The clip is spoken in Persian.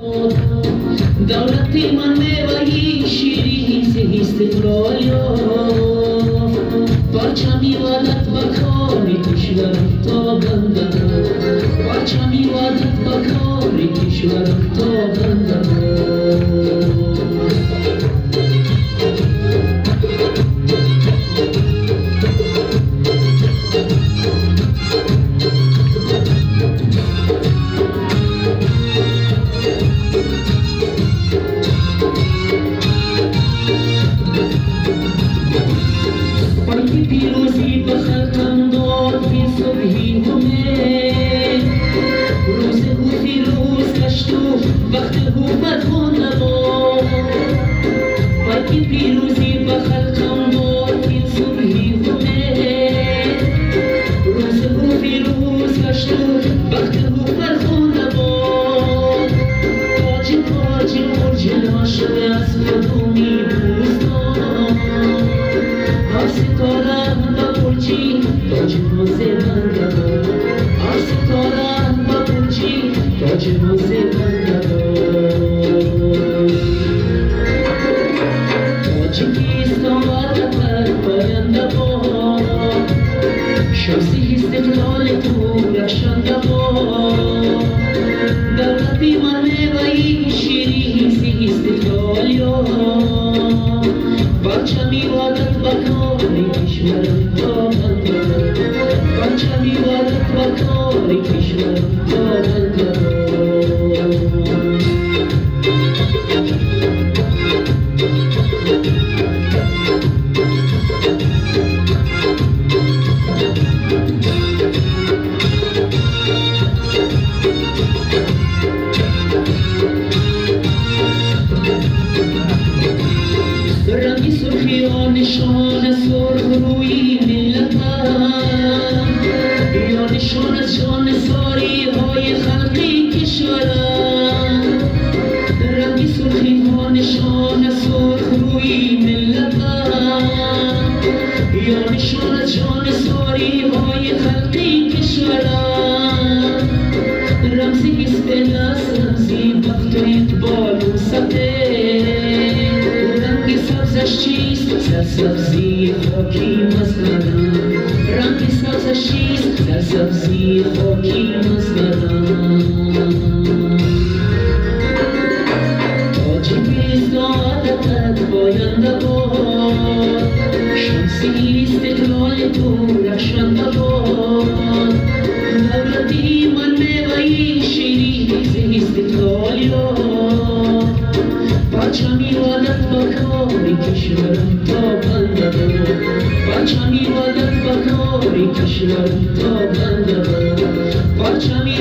دولت من میوهی شیری زیست کالیا پرچمی وادت بکاری کشورم تا بندم پرچمی وادت بکاری کشورم تا بندم وقت حکومت نبا وقتی پیروزی به خلقم داد این صبحی خونه روز او پیروز گشت وقت حکومت نبا تاج مرجلا شده از کدومی بوستان هر ستاره به برجی تاج موزه بندم هر ستاره به برجی تاج موزه بندم شمسی استقلال تو رخشنده با دولتی من میوهی شیری سی استقلالیا پرچمی وادت بکاری کشورم تا بندم پرچمی وادت بکاری کشورم تا بندم رنگی سرخی و نشان سرخ روی ملتم یا نشان از جان ساری های خلقی کشورم رنگی سرخی و نشان سرخ روی ملتم یا نشان از جان ساری های خلقی کشورم رمزی است از رمزی وقت و اقبال و سبزش چیست؟ سرسبزی خاکی مزمدم رنگ سبزش چیست؟ سرسبزی خاکی مزمدم تاج بیزدادتت باینده باد شمسی استقلال تو رخشنده باد دولتی من میوهی شیری ز استقلالیا پرچمی وادت بکاری کشورم تا بندم پرچمی وادت بکاری کشورم تا بندم پرچمی